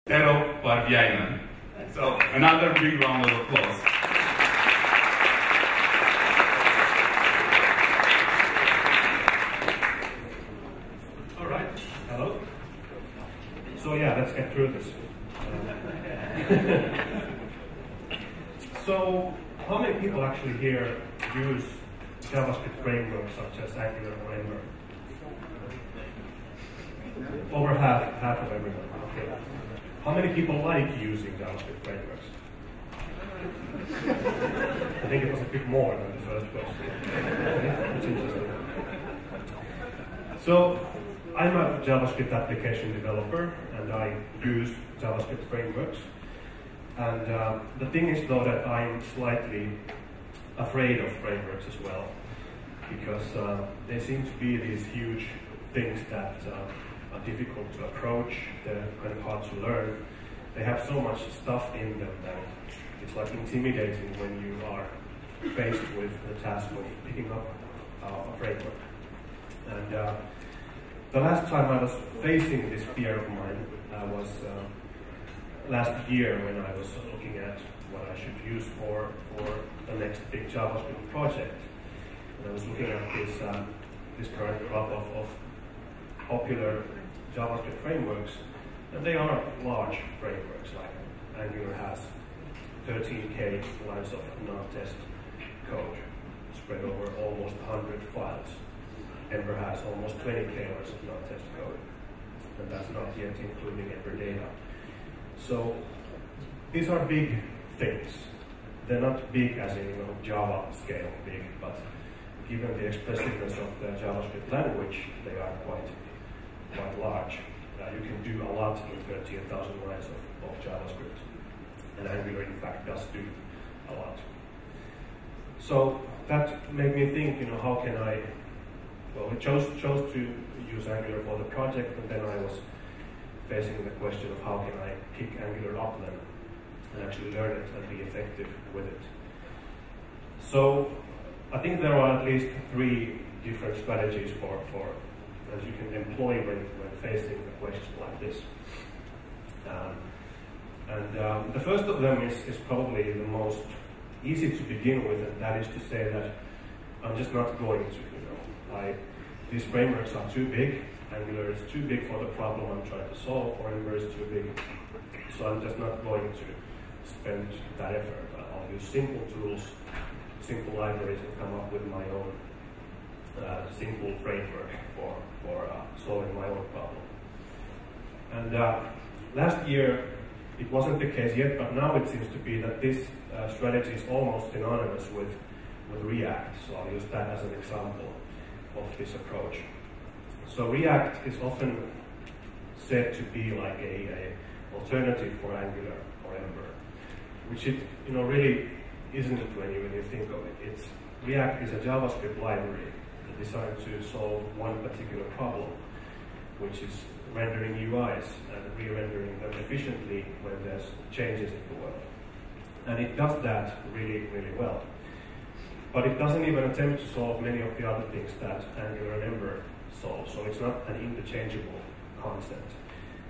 Tero, Parviainen. So another big round of applause. All right. Hello. So yeah, let's get through this. So how many people actually here use JavaScript frameworks such as Angular or Ember? Over half of everyone. Okay. How many people like using JavaScript frameworks? I think it was a bit more than the first question. That's interesting. So I'm a JavaScript application developer and I use JavaScript frameworks. And the thing is though that I'm slightly afraid of frameworks as well, because they seem to be these huge things that are difficult to approach, they're kind of hard to learn. They have so much stuff in them that it's like intimidating when you are faced with the task of picking up a framework. And the last time I was facing this fear of mine was last year when I was looking at what I should use for the next big JavaScript project. And I was looking at this current crop of popular JavaScript frameworks, and they are large frameworks. Like Angular has 13K lines of non-test code spread over almost 100 files. Ember has almost 20K lines of non-test code, and that's not yet including Ember data. So these are big things. They're not big as in Java scale big, but given the expressiveness of the JavaScript language, they are quite large. You can do a lot in 13,000 lines of JavaScript, and Angular in fact does do a lot. So that made me think, how can I? Well, we chose to use Angular for the project, and then I was facing the question of how can I pick Angular up then and actually learn it and be effective with it. So I think there are at least 3 different strategies that you can employ when facing a question like this. The first of them is probably the most easy to begin with, and that is to say that I'm just not going to, these frameworks are too big. Angular is too big for the problem I'm trying to solve, or Ember is too big. So I'm just not going to spend that effort. I'll use simple tools, simple libraries, and come up with my own simple framework for solving my own problem. And last year, it wasn't the case yet, but now it seems to be that this strategy is almost synonymous with React. So I'll use that as an example of this approach. So React is often said to be like a alternative for Angular or Ember, which it really isn't when you think of it. React is a JavaScript library designed to solve one particular problem, which is rendering UIs and re-rendering them efficiently when there's changes in the world. And it does that really, really well. But it doesn't even attempt to solve many of the other things that Angular and Ember solve, so it's not an interchangeable concept.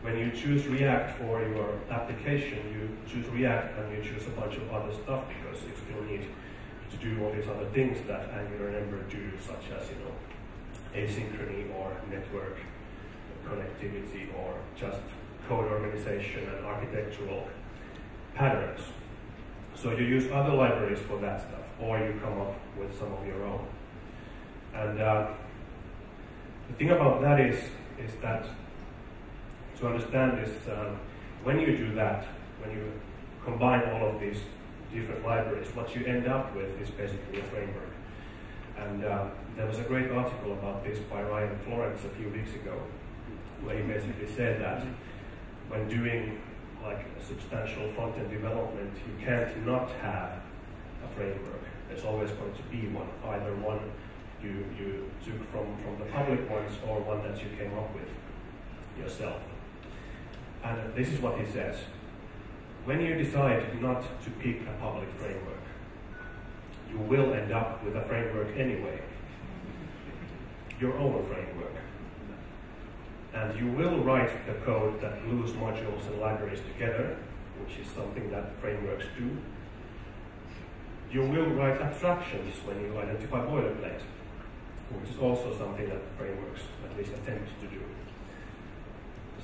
When you choose React for your application, you choose React and you choose a bunch of other stuff because you still need to do all these other things that Angular and Ember do, such as asynchrony or network connectivity or just code organization and architectural patterns. So you use other libraries for that stuff, or you come up with some of your own. And the thing about that is that to understand this, when you do that, when you combine all of these different libraries, what you end up with is basically a framework. And there was a great article about this by Ryan Florence a few weeks ago, where he basically said that when doing like a substantial front-end development, you can't not have a framework. There's always going to be one, either one you took from the public ones or one that you came up with yourself. And this is what he says. When you decide not to pick a public framework, you will end up with a framework anyway, your own framework. And you will write the code that glues modules and libraries together, which is something that frameworks do. You will write abstractions when you identify boilerplate, which is also something that frameworks at least attempt to do.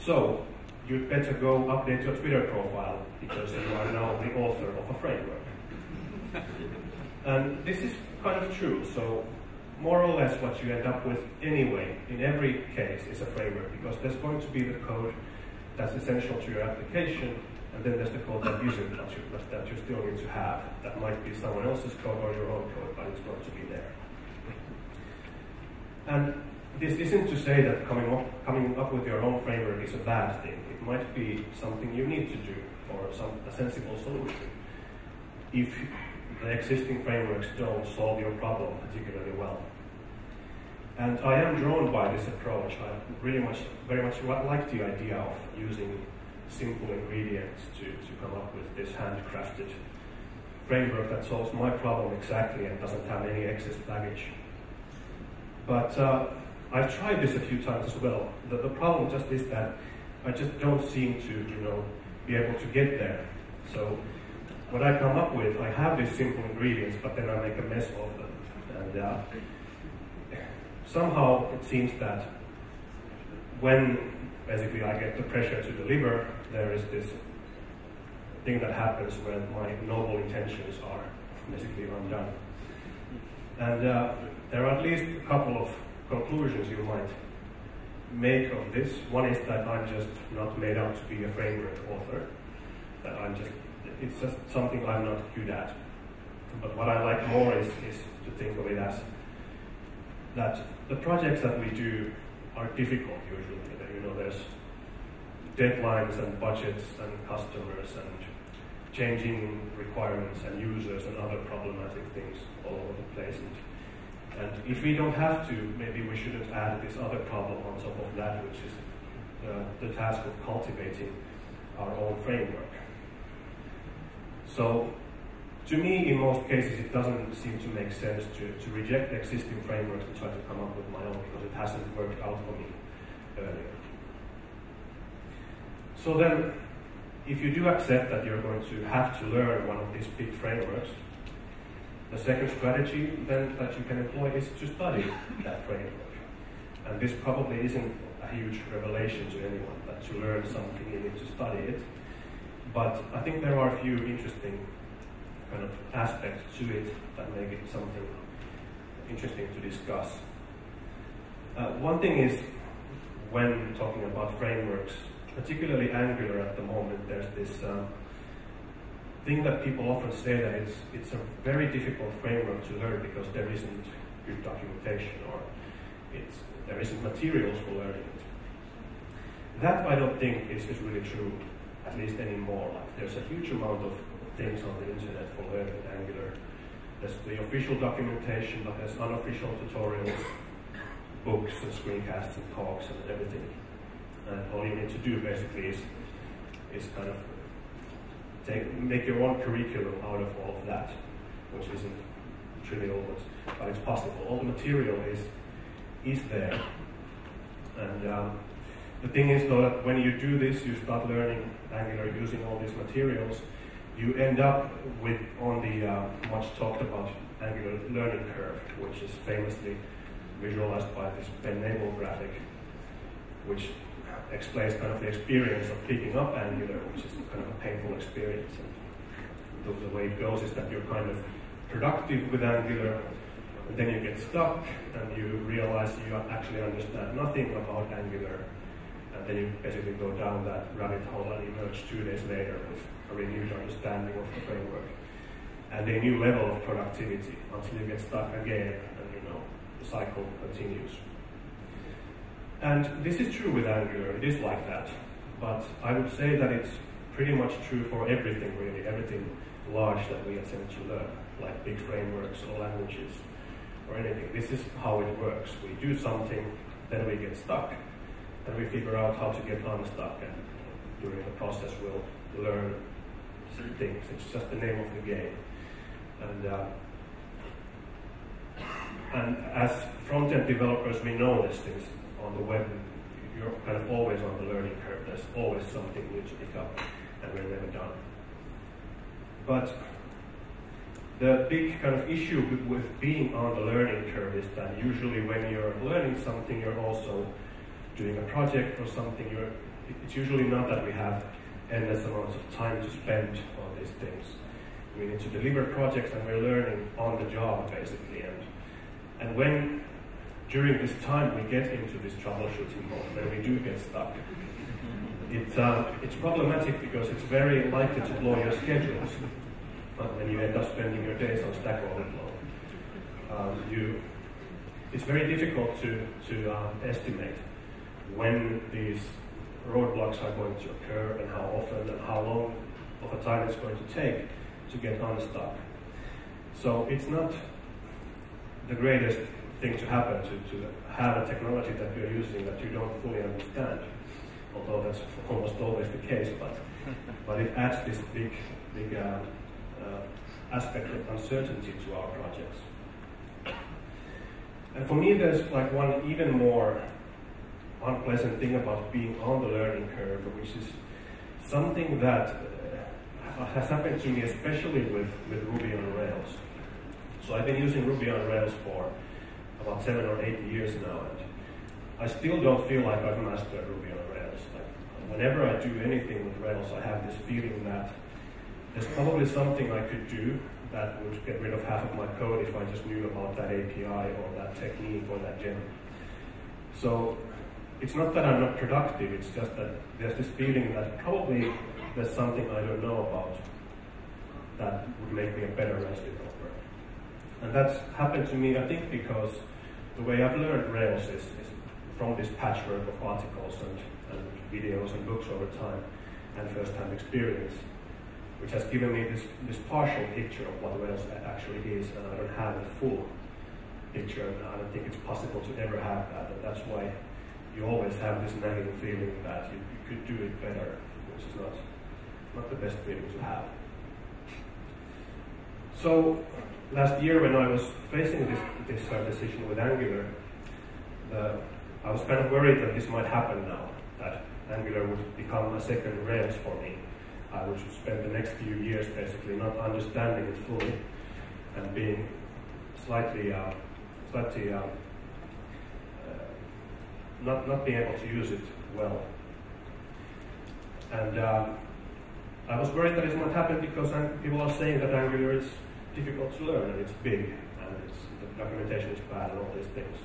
So, you'd better go update your Twitter profile, because you are now the author of a framework. And this is kind of true, so more or less what you end up with anyway, in every case, is a framework, because there's going to be the code that's essential to your application, and then there's the code that isn't, that you still need to have. That might be someone else's code or your own code, but it's going to be there. And this isn't to say that coming up with your own framework is a bad thing. It might be something you need to do, or a sensible solution, if the existing frameworks don't solve your problem particularly well. And I am drawn by this approach. I very much like the idea of using simple ingredients to come up with this handcrafted framework that solves my problem exactly and doesn't have any excess baggage. But I've tried this a few times as well. The problem just is that I just don't seem to, be able to get there. So what I come up with, I have these simple ingredients, but then I make a mess of them. And somehow it seems that when basically I get the pressure to deliver, there is this thing that happens when my noble intentions are basically undone. And there are at least a couple of conclusions you might make of this. One is that I'm just not made out to be a framework author, that it's just something I'm not good at. But what I like more is to think of it as that the projects that we do are difficult usually. There's deadlines and budgets and customers and changing requirements and users and other problematic things all over the place. And if we don't have to, maybe we shouldn't add this other problem on top of that, which is the task of cultivating our own framework. So, to me, in most cases, it doesn't seem to make sense to reject existing frameworks and try to come up with my own, because it hasn't worked out for me earlier. So then, if you do accept that you're going to have to learn one of these big frameworks, the second strategy then that you can employ is to study that framework. And this probably isn't a huge revelation to anyone, that to learn something you need to study it. But I think there are a few interesting kind of aspects to it that make it something interesting to discuss. One thing is, when talking about frameworks, particularly Angular at the moment, there's this thing that people often say that it's a very difficult framework to learn because there isn't good documentation, or there isn't materials for learning it. That I don't think is really true, at least anymore. Like, there's a huge amount of things on the internet for learning Angular. There's the official documentation, but there's unofficial tutorials, books and screencasts and talks and everything. And all you need to do basically is kind of make your own curriculum out of all of that, which isn't trivial, but it's possible. All the material is there. And the thing is, though, that when you do this, you start learning Angular using all these materials, you end up on the much talked about Angular learning curve, which is famously visualized by this pen-nable graphic, which explains kind of the experience of picking up Angular, which is kind of a painful experience. And the way it goes is that you're kind of productive with Angular, and then you get stuck, and you realize you actually understand nothing about Angular, and then you basically go down that rabbit hole and emerge 2 days later with a renewed understanding of the framework and a new level of productivity until you get stuck again, and the cycle continues. And this is true with Angular, it is like that, but I would say that it's pretty much true for everything really, everything large that we attempt to learn, like big frameworks or languages or anything. This is how it works. We do something, then we get stuck, and we figure out how to get unstuck, and during the process we'll learn things. It's just the name of the game. And as front-end developers, we know these things on the web. you're kind of always on the learning curve. There's always something new to pick up, and we're never done. But the big kind of issue with being on the learning curve is that usually when you're learning something, you're also doing a project or something. It's usually not that we have endless amounts of time to spend on these things. We need to deliver projects, and we're learning on the job basically. And when during this time we get into this troubleshooting mode, when we do get stuck, it's problematic because it's very likely to blow your schedules when you end up spending your days on Stack Overflow. It's very difficult to estimate when these roadblocks are going to occur and how often and how long of a time it's going to take to get unstuck. So it's not the greatest thing to happen to have a technology that you're using that you don't fully understand, although that's almost always the case, but it adds this big aspect of uncertainty to our projects. And for me, there's like one even more unpleasant thing about being on the learning curve, which is something that has happened to me, especially with Ruby on Rails. So I've been using Ruby on Rails for about 7 or 8 years now, and I still don't feel like I've mastered Ruby on Rails. Like, whenever I do anything with Rails, I have this feeling that there's probably something I could do that would get rid of half of my code if I just knew about that API or that technique or that gem. So it's not that I'm not productive, it's just that there's this feeling that probably there's something I don't know about that would make me a better Rails developer. And that's happened to me, I think, because the way I've learned Rails is from this patchwork of articles and videos and books over time and first-hand experience, which has given me this partial picture of what Rails actually is, and I don't have the full picture, and I don't think it's possible to ever have that, and that's why you always have this nagging feeling that you could do it better, which is not the best feeling to have. So last year when I was facing this decision with Angular, I was kind of worried that this might happen now, that Angular would become a second Rails for me. I would spend the next few years basically not understanding it fully and being slightly not being able to use it well. And I was worried that it might happen because people are saying that Angular is difficult to learn and it's big and the documentation is bad and all these things.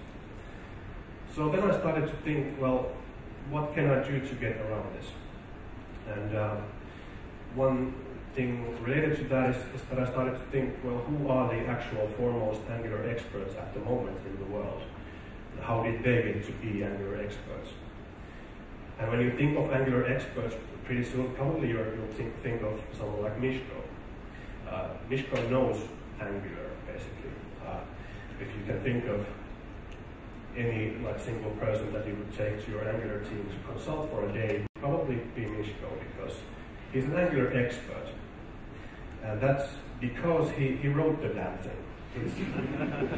So then I started to think, well, what can I do to get around this? And one thing related to that is that I started to think, well, who are the actual foremost Angular experts at the moment in the world? And how did they get to be Angular experts? And when you think of Angular experts, pretty soon probably you'll think of someone like Miško. Miško knows Angular, basically. If you can think of any single person that you would take to your Angular team to consult for a day, it would probably be Miško, because he's an Angular expert. And that's because he wrote the damn thing.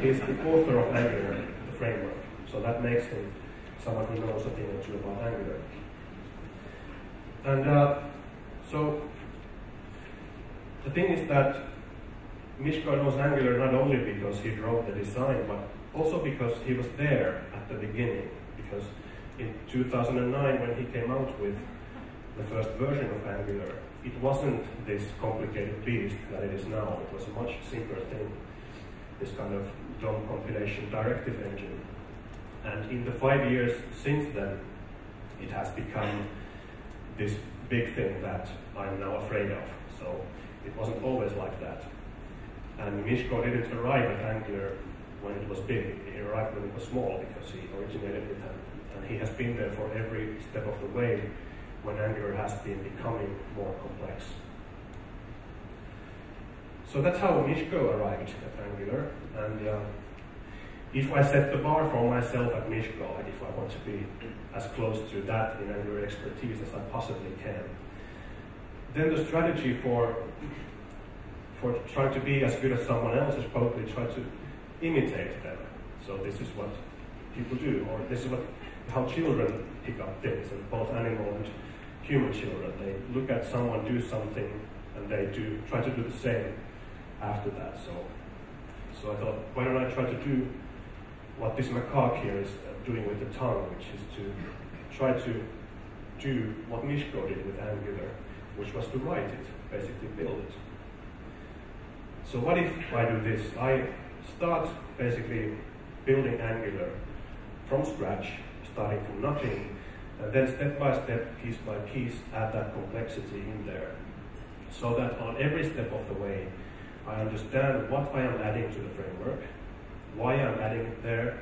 He's the author of Angular, the framework. So that makes him someone who knows a thing or two about Angular. And so the thing is that Miško knows Angular not only because he wrote the design, but also because he was there at the beginning. Because in 2009, when he came out with the first version of Angular, it wasn't this complicated beast that it is now. It was a much simpler thing, this kind of DOM compilation directive engine. And in the 5 years since then, it has become this big thing that I'm now afraid of. So it wasn't always like that. And Miško didn't arrive at Angular when it was big. He arrived when it was small because he originated it, and he has been there for every step of the way when Angular has been becoming more complex. So that's how Miško arrived at Angular. And if I set the bar for myself at Miško, and if I want to be as close to that in Angular expertise as I possibly can, then the strategy for trying to be as good as someone else is probably try to imitate them. So this is what people do, or this is what how children pick up things, and both animal and human children. They look at someone do something, and they try to do the same after that. So I thought, why don't I try to do what this macaque here is doing with the tongue, which is to try to do what Mishko did with Angular, which was to write it, basically build it. So what if I do this? I start basically building Angular from scratch, starting from nothing, and then step by step, piece by piece, add that complexity in there, so that on every step of the way, I understand what I am adding to the framework, why I'm adding it there,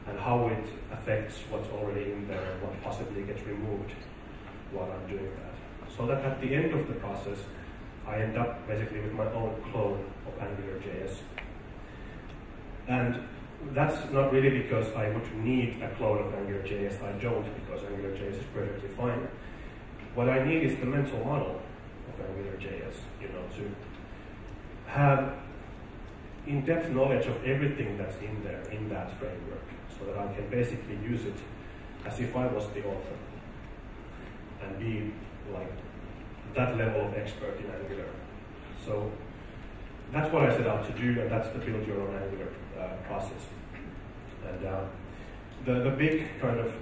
and how it affects what's already in there, and what possibly gets removed while I'm doing that. So that at the end of the process, I end up basically with my own clone of Angular.js. And that's not really because I would need a clone of Angular.js. I don't, because Angular.js is perfectly fine. What I need is the mental model of Angular.js, to have in-depth knowledge of everything that's in there, in that framework, so that I can basically use it as if I was the author and be like that level of expert in Angular. So that's what I set out to do, and that's the build your own Angular process. And the big kind of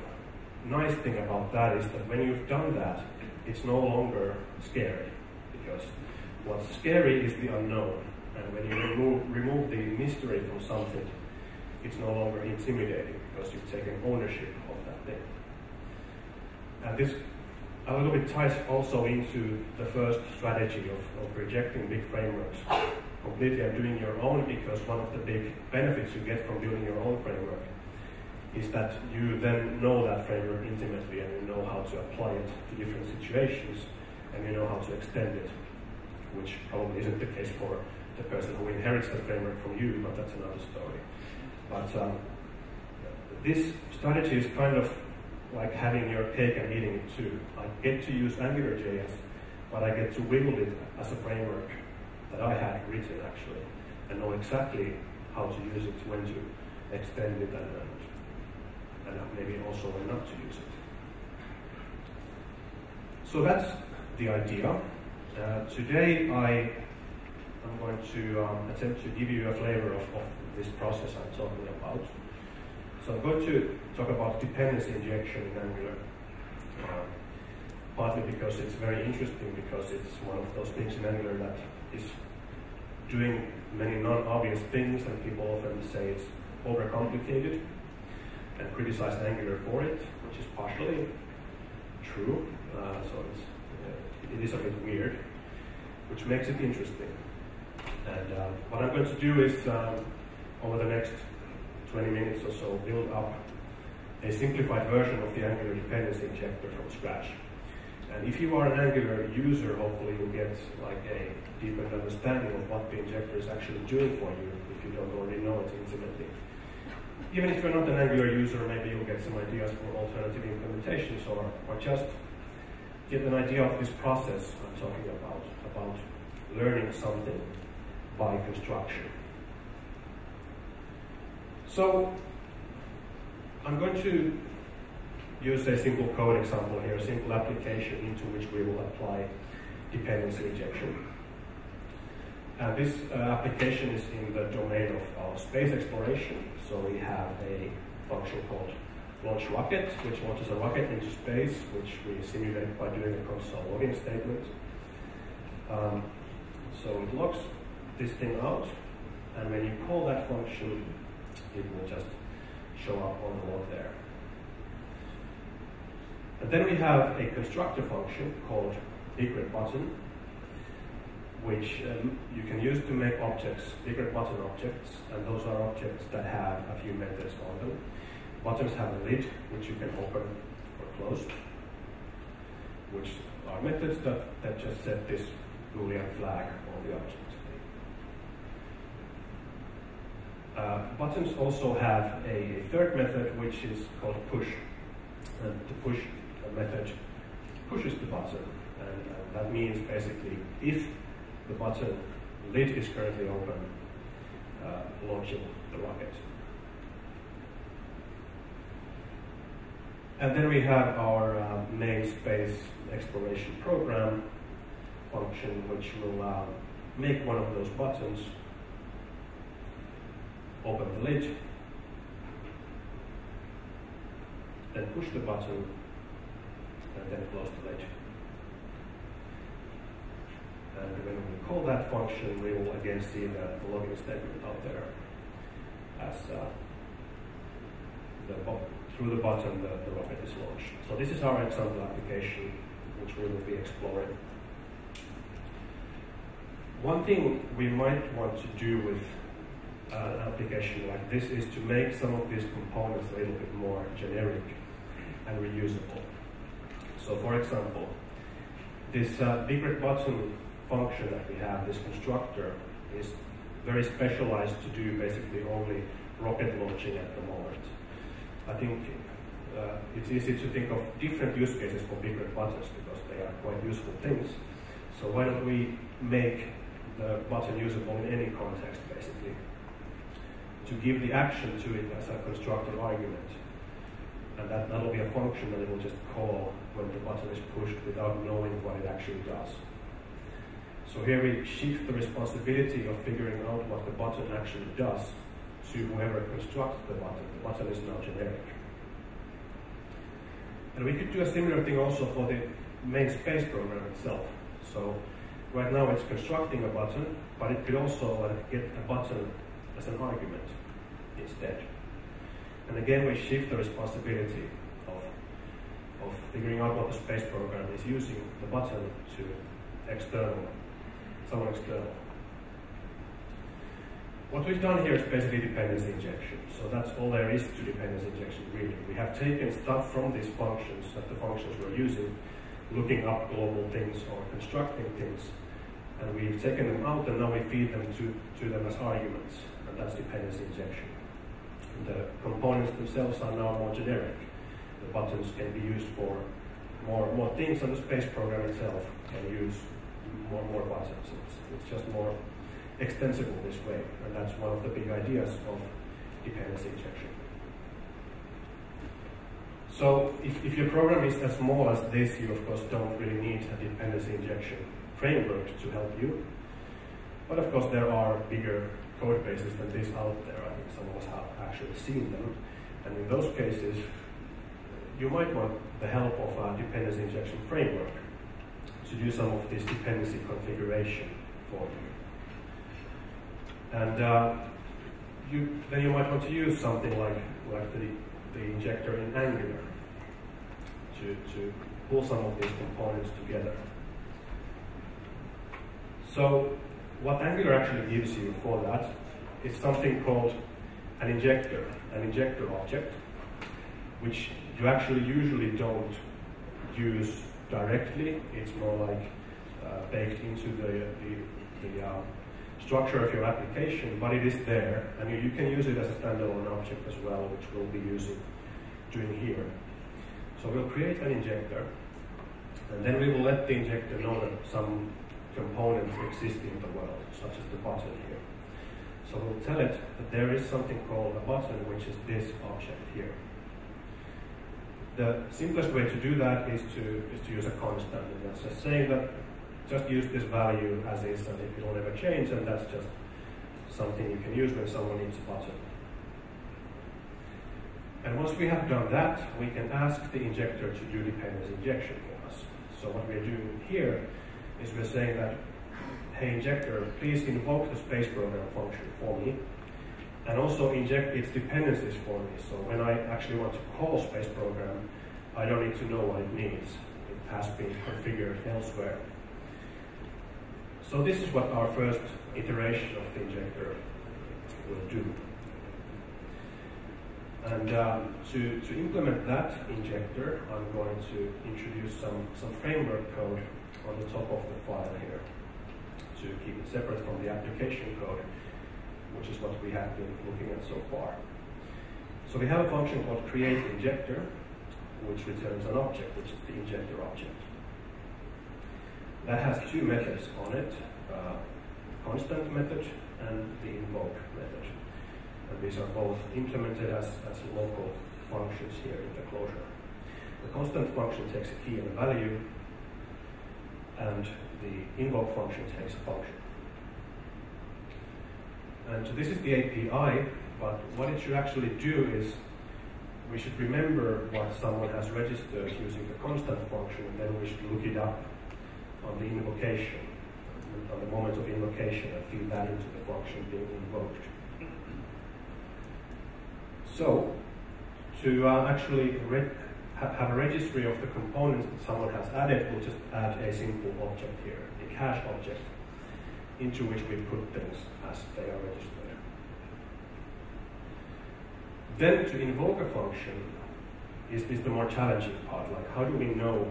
nice thing about that is that when you've done that, it's no longer scary, because what's scary is the unknown. And when you remove the mystery from something, it's no longer intimidating, because you've taken ownership of that thing. And this a little bit ties also into the first strategy of rejecting big frameworks completely and doing your own, because one of the big benefits you get from building your own framework is that you then know that framework intimately, and you know how to apply it to different situations, and you know how to extend it, which probably isn't the case for the person who inherits the framework from you, but that's another story. But this strategy is kind of like having your cake and eating it too. I get to use Angular.js, but I get to wiggle it as a framework that I had written actually, and know exactly how to use it, when to extend it, and maybe also when not to use it. So that's the idea. Today I'm going to attempt to give you a flavor of this process I'm talking about. So I'm going to talk about dependency injection in Angular, partly because it's very interesting, because it's one of those things in Angular that is doing many non-obvious things, and people often say it's overcomplicated and criticize Angular for it, which is partially true. So it is a bit weird, which makes it interesting. And what I'm going to do is, over the next 20 minutes or so, build up a simplified version of the Angular dependency injector from scratch. And if you are an Angular user, hopefully you'll get like a deeper understanding of what the injector is actually doing for you, if you don't already know it intimately. Even if you're not an Angular user, maybe you'll get some ideas for alternative implementations, or just get an idea of this process I'm talking about learning something by construction. So I'm going to use a simple code example here, a simple application into which we will apply dependency injection. And this application is in the domain of space exploration. So we have a function called launch rocket, which launches a rocket into space, which we simulate by doing a console logging statement. So it logs this thing out, and when you call that function, it will just show up on the log there. And then we have a constructor function called bigRedButton, which you can use to make objects, bigRedButton objects, and those are objects that have a few methods on them. Buttons have a lid, which you can open or close, which are methods that just set this Boolean flag on the object. Buttons also have a third method, which is called push. And the push method pushes the button, and that means basically if the button lid is currently open, launching the rocket. And then we have our namespace exploration program function, which will make one of those buttons, open the lid, then push the button, and then close the lid. And when we call that function, we will again see the login statement out there as through the button the rocket is launched. So this is our example application, which we will be exploring. One thing we might want to do with an application like this is to make some of these components a little bit more generic and reusable. So for example, this big red button function that we have, this constructor, is very specialized to do basically only rocket launching at the moment. I think it's easy to think of different use cases for big red buttons because they are quite useful things. So why don't we make the button usable in any context, basically, to give the action to it as a constructor argument. And that'll be a function that it will just call when the button is pushed without knowing what it actually does. So here we shift the responsibility of figuring out what the button actually does to whoever constructs the button. The button is now generic. And we could do a similar thing also for the main space program itself. So right now it's constructing a button, but it could also get a button as an argument instead. And again, we shift the responsibility of figuring out what the space program is using the button to someone external. What we've done here is basically dependency injection. So that's all there is to dependency injection, really. We have taken stuff from these functions, that the functions we're using, looking up global things or constructing things, and we've taken them out and now we feed them to them as arguments, and that's dependency injection. The components themselves are now more generic. The buttons can be used for more things, and the space program itself can use more buttons. It's just more extensible this way, and that's one of the big ideas of dependency injection. So if your program is as small as this, you of course don't really need a dependency injection framework to help you. But of course there are bigger code bases than this out there. I think some of us have actually seen them. And in those cases, you might want the help of a dependency injection framework to do some of this dependency configuration for you. And then you might want to use something like the injector in Angular to pull some of these components together. So what Angular actually gives you for that is something called an injector object, which you actually usually don't use directly. It's more like baked into the structure of your application, but it is there, and you can use it as a standalone object as well, which we'll be doing here. So we'll create an injector, and then we will let the injector know that some components exist in the world, such as the button here. So we'll tell it that there is something called a button, which is this object here. The simplest way to do that is to use a constant, and that's just saying that just use this value as is, and it will never change, and that's just something you can use when someone needs a button. And once we have done that, we can ask the injector to do dependency injection for us. So what we're doing here is we're saying that, hey injector, please invoke the space program function for me, and also inject its dependencies for me. So when I actually want to call space program, I don't need to know what it needs. It has been configured elsewhere. So this is what our first iteration of the injector will do. And to implement that injector, I'm going to introduce some framework code on the top of the file here to keep it separate from the application code, which is what we have been looking at so far. So we have a function called create injector, which returns an object, which is the injector object. That has two methods on it, constant method and the invoke method. And these are both implemented as local functions here in the closure. The constant function takes a key and a value, and the invoke function takes a function. And so this is the API, but what it should actually do is we should remember what someone has registered using the constant function, and then we should look it up on the invocation, on the moment of invocation, and feed that into the function being invoked. So, to actually have a registry of the components that someone has added, we'll just add a simple object here, a cache object, into which we put things as they are registered. Then to invoke a function is the more challenging part. Like, how do we know,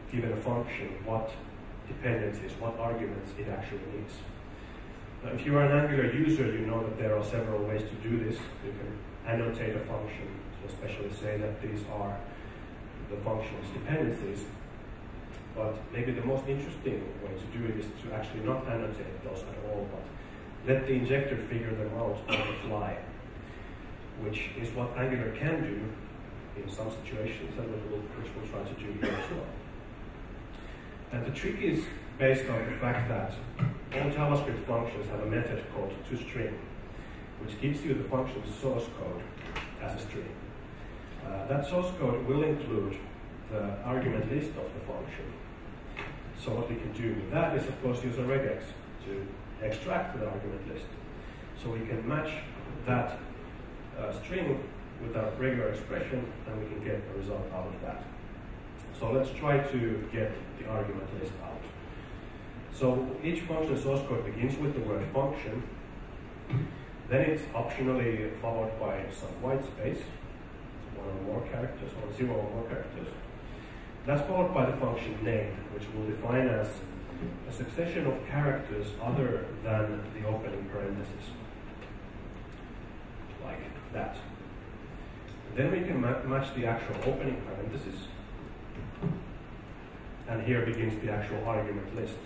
given a function, what dependencies, what arguments it actually needs? Now, if you are an Angular user, you know that there are several ways to do this. You can annotate a function, so especially say that these are the function's dependencies. But maybe the most interesting way to do it is to actually not annotate those at all, but let the injector figure them out on the fly, which is what Angular can do in some situations, and which we'll try to do here as well. And the trick is based on the fact that all JavaScript functions have a method called toString, which gives you the function's source code as a string. That source code will include the argument list of the function. So what we can do with that is, of course, use a regex to extract the argument list. So we can match that string with our regular expression, and we can get a result out of that. So let's try to get the argument list out. So each function source code begins with the word function. Then it's optionally followed by some white space, one or more characters, or 0 or more characters. That's followed by the function name, which we'll define as a succession of characters other than the opening parenthesis, like that. Then we can match the actual opening parenthesis, and here begins the actual argument list,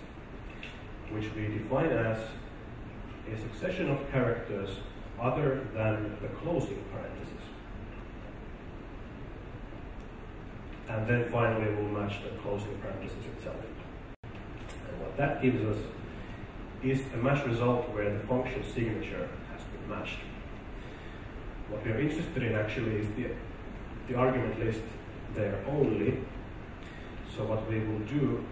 which we define as a succession of characters other than the closing parenthesis. And then finally we'll match the closing parenthesis itself. And what that gives us is a match result where the function signature has been matched. What we are interested in actually is the argument list there only. So what we will do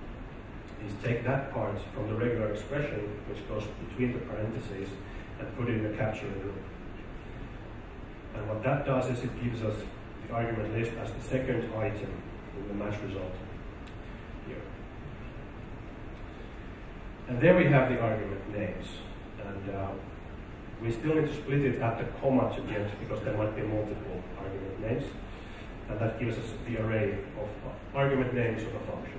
is take that part from the regular expression, which goes between the parentheses, and put it in a capturing group. And what that does is it gives us the argument list as the second item in the match result here. And there we have the argument names. And we still need to split it at the comma to get, because there might be multiple argument names. And that gives us the array of argument names of a function.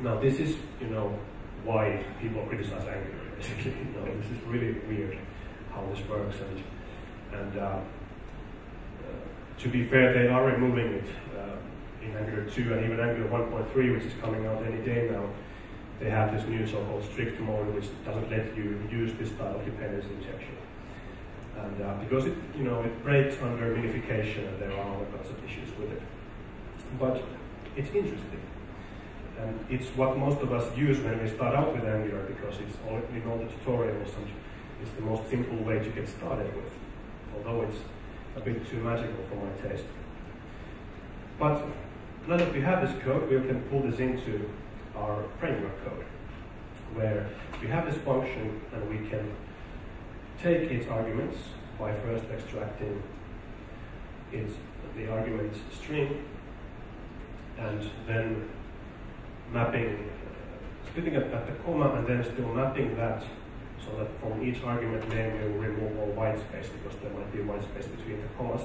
Now this is, why people criticize Angular, basically. This is really weird how this works. And to be fair, they are removing it in Angular 2 and even Angular 1.3, which is coming out any day now. They have this new so-called strict mode, which doesn't let you use this style of dependency injection. And because it breaks under minification, and there are all kinds of issues with it. But it's interesting. And it's what most of us use when we start out with Angular, because it's all in all the tutorials, and it's the most simple way to get started with, although it's a bit too magical for my taste. But now that we have this code, we can pull this into our framework code, where we have this function, and we can take its arguments by first extracting the argument string, and then splitting it at the comma, and then still mapping that so that from each argument name we will remove all white space, because there might be white space between the commas.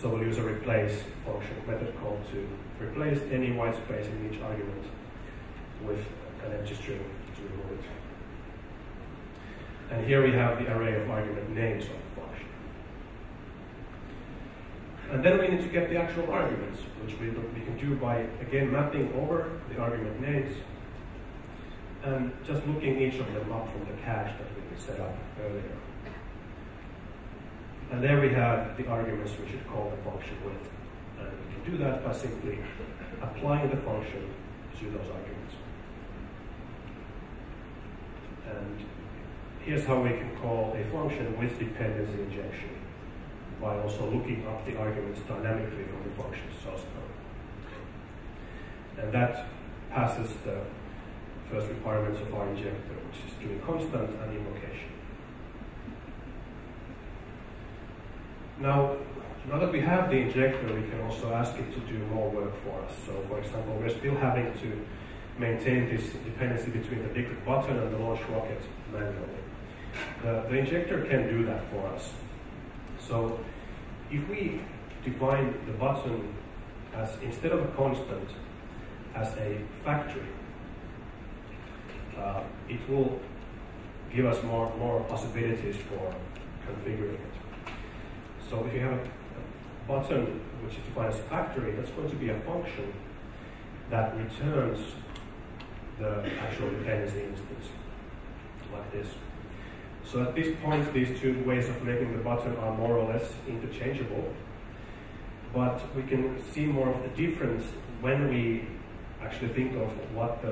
So we'll use a replace function method call to replace any white space in each argument with an empty string to remove it. And here we have the array of argument names of the function. And then we need to get the actual arguments, which we can do by, again, mapping over the argument names and just looking each of them up from the cache that we set up earlier. And there we have the arguments we should call the function with. And we can do that by simply applying the function to those arguments. And here's how we can call a function with dependency injection by also looking up the arguments dynamically from the function source code. And that passes the first requirements of our injector, which is doing constant and invocation. Now that we have the injector, we can also ask it to do more work for us. So, for example, we're still having to maintain this dependency between the big button and the launch rocket manually. The injector can do that for us. So, if we define the button as, instead of a constant, as a factory, it will give us more possibilities for configuring it. So if you have a button which is defined as a factory, that's going to be a function that returns the actual dependency instance, like this. So at this point, these two ways of making the button are more or less interchangeable, but we can see more of the difference when we actually think of what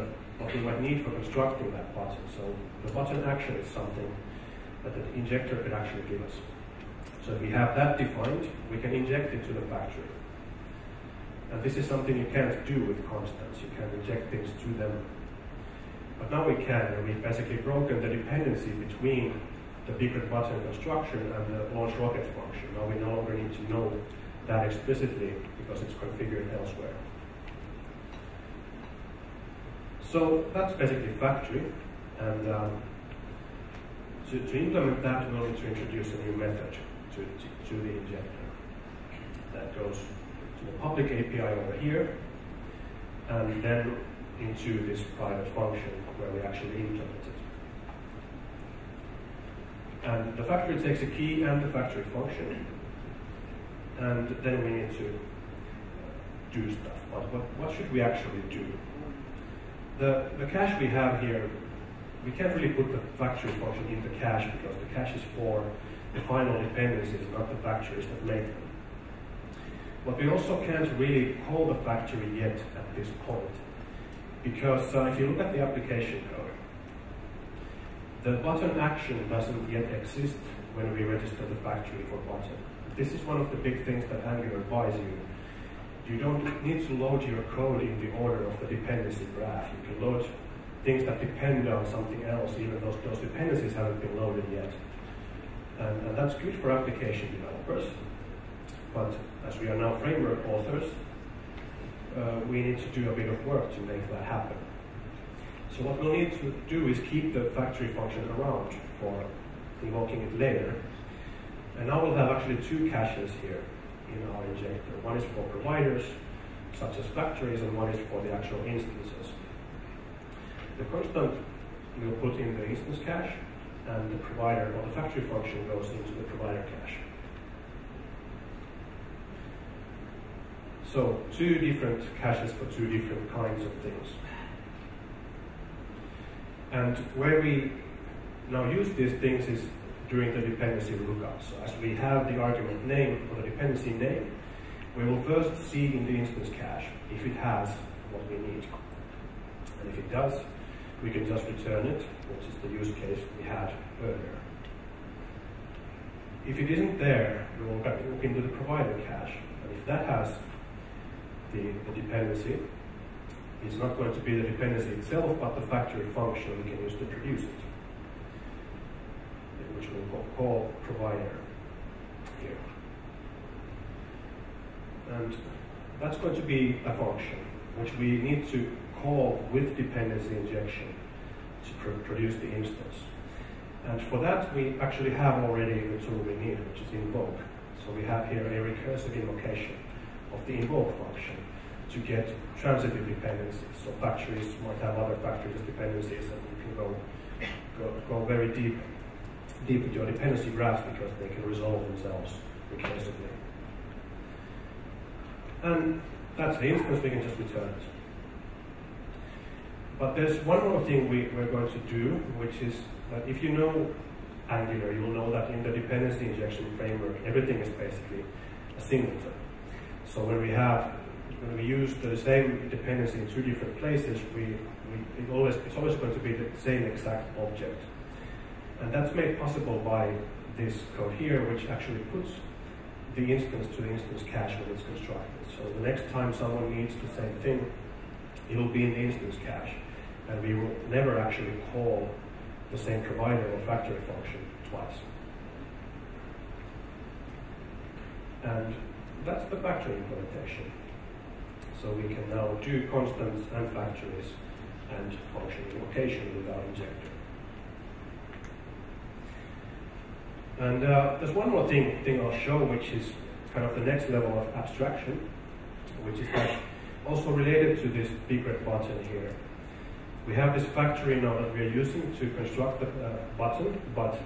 we might need for constructing that button. So the button action is something that the injector could actually give us. So if we have that defined, we can inject it to the factory. And this is something you can't do with constants. You can't inject things to them. But now we can, and we've basically broken the dependency between the bigger button construction and the launch rocket function. Now we no longer need to know that explicitly because it's configured elsewhere. So that's basically factory, and to implement that, we'll need to introduce a new method to the injector. That goes to the public API over here, and then into this private function where we actually implement it. And the factory takes a key and the factory function, and then we need to do stuff. But what should we actually do? The cache we have here, we can't really put the factory function in the cache because the cache is for the final dependencies, not the factories that make them. But we also can't really call the factory yet at this point, because if you look at the application code, the button action doesn't yet exist when we register the factory for button. This is one of the big things that Angular buys you. You don't need to load your code in the order of the dependency graph. You can load things that depend on something else, even though those dependencies haven't been loaded yet. And that's good for application developers. But as we are now framework authors, we need to do a bit of work to make that happen. So what we'll need to do is keep the factory function around for invoking it later. And now we'll have actually two caches here in our injector. One is for providers, such as factories, and one is for the actual instances. The constant we'll put in the instance cache, and the provider, or the factory function, goes into the provider cache. So two different caches for two different kinds of things. And where we now use these things is during the dependency lookup. So as we have the argument name or the dependency name, we will first see in the instance cache if it has what we need. And if it does, we can just return it, which is the use case we had earlier. If it isn't there, we will look into the provider cache. And if that has the dependency, it's not going to be the dependency itself, but the factory function we can use to produce it, which we'll call provider here. And that's going to be a function which we need to call with dependency injection to produce the instance. And for that, we actually have already the tool we need, which is invoke. So we have here a recursive invocation of the invoke function to get transitive dependencies. So factories might have other factories as dependencies, and you can go very deep into your dependency graphs because they can resolve themselves recursively. And that's the instance, we can just return it. But there's one more thing we're going to do, which is that if you know Angular, you'll know that in the dependency injection framework, everything is basically a singleton. So when we use the same dependency in two different places, it's always going to be the same exact object. And that's made possible by this code here, which actually puts the instance to the instance cache when it's constructed. So the next time someone needs the same thing, it'll be in the instance cache. And we will never actually call the same provider or factory function twice. And that's the factory implementation. So we can now do constants and factories and function invocation with our injector. And there's one more thing I'll show, which is kind of the next level of abstraction, which is that also related to this big red button here. We have this factory now that we're using to construct the button, but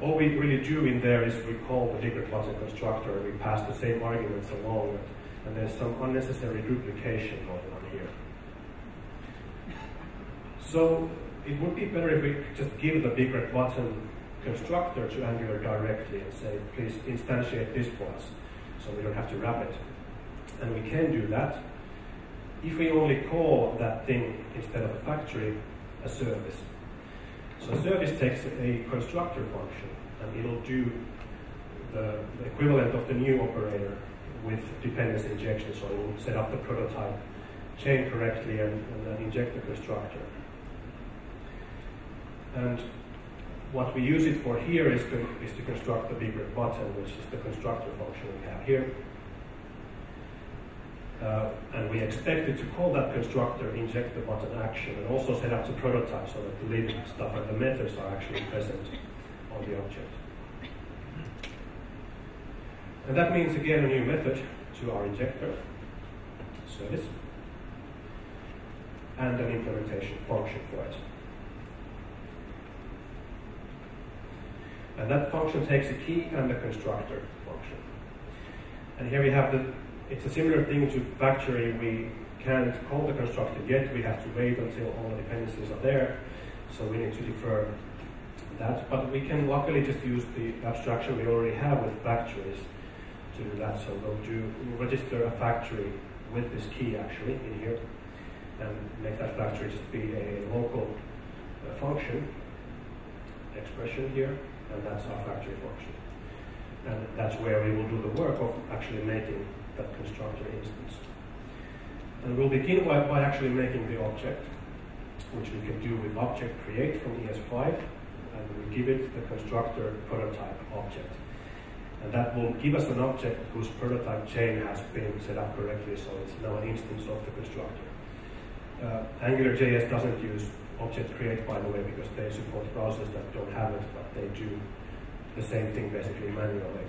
all we really do in there is we call the big red button constructor, and we pass the same arguments along it, and there's some unnecessary duplication going on here. So it would be better if we just give the big red button constructor to Angular directly and say, please instantiate this for us, so we don't have to wrap it. And we can do that if we only call that thing, instead of a factory, a service. So a service takes a constructor function, and it'll do the equivalent of the new operator with dependency injection, so it will set up the prototype chain correctly and then inject the constructor. And what we use it for here is to construct the big red button, which is the constructor function we have here. And we expect it to call that constructor, inject the button action, and also set up the prototype so that the living stuff and the methods are actually present on the object. And that means again a new method to our injector service and an implementation function for it. And that function takes a key and a constructor function. And here we have it's a similar thing to factory. We can't call the constructor yet. We have to wait until all the dependencies are there. So we need to defer that. But we can luckily just use the abstraction we already have with factories to do that. So we'll register a factory with this key actually in here and make that factory just be a local function expression here. And that's our factory function. And that's where we will do the work of actually making that constructor instance. And we'll begin by actually making the object, which we can do with object create from ES5, and we give it the constructor prototype object. And that will give us an object whose prototype chain has been set up correctly, so it's now an instance of the constructor. Angular.js doesn't use object create, by the way, because they support browsers that don't have it, but they do the same thing basically manually.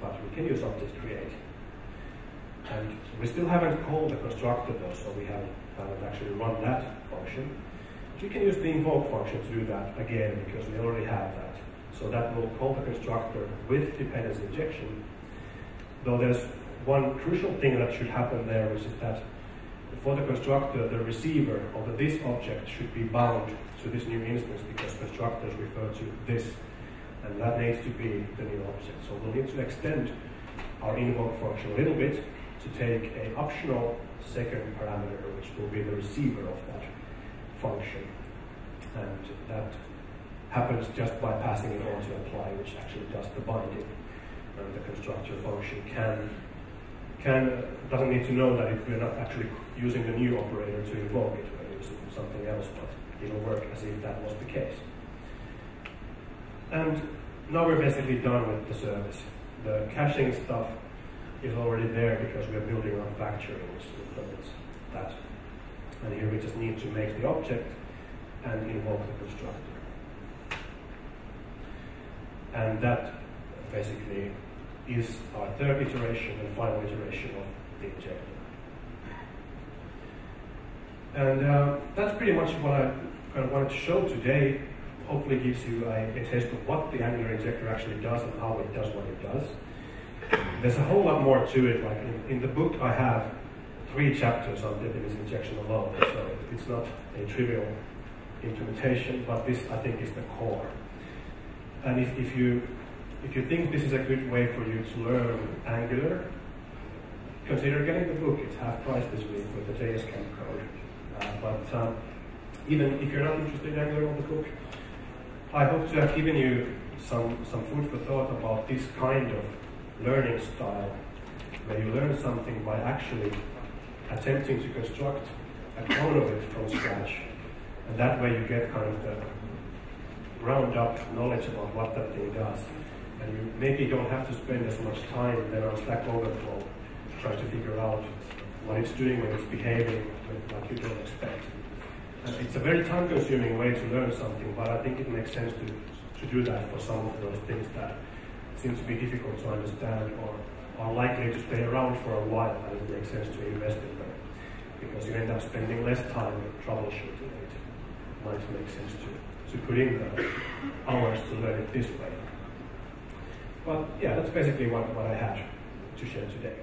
But we can use object create. And we still haven't called the constructor though, so we haven't actually run that function. But we can use the invoke function to do that again, because we already have that. So that will call the constructor with dependency injection. Though there's one crucial thing that should happen there, which is that for the constructor, the receiver of this object should be bound to this new instance, because constructors refer to this, and that needs to be the new object. So we'll need to extend our invoke function a little bit to take an optional second parameter, which will be the receiver of that function. And that happens just by passing it on to apply, which actually does the binding. And the constructor function doesn't need to know that we're not actually using the new operator to invoke it, we're using something else, but it'll work as if that was the case. And now we're basically done with the service. The caching stuff is already there because we're building our factory, which implements that. And here we just need to make the object and invoke the constructor. And that basically is our third iteration and final iteration of the injector. And that's pretty much what I kind of wanted to show today. Hopefully gives you a taste of what the Angular injector actually does and how it does what it does. There's a whole lot more to it. Like in the book I have 3 chapters on dependency injection alone, so it's not a trivial implementation, but this I think is the core. And if you think this is a good way for you to learn Angular, consider getting the book. It's half price this week with the JSCamp code. But even if you're not interested in Angular on the book, I hope to have given you some food for thought about this kind of learning style, where you learn something by actually attempting to construct a clone of it from scratch. And that way you get kind of the ground up knowledge about what that thing does. And you maybe don't have to spend as much time then on Stack Overflow trying to figure out what it's doing when it's behaving like you don't expect. It's a very time-consuming way to learn something, but I think it makes sense to do that for some of those things that seem to be difficult to understand or are likely to stay around for a while, and it makes sense to invest in them. Because you end up spending less time troubleshooting it. It might make sense to put in the hours to learn it this way. But yeah, that's basically what I had to share today.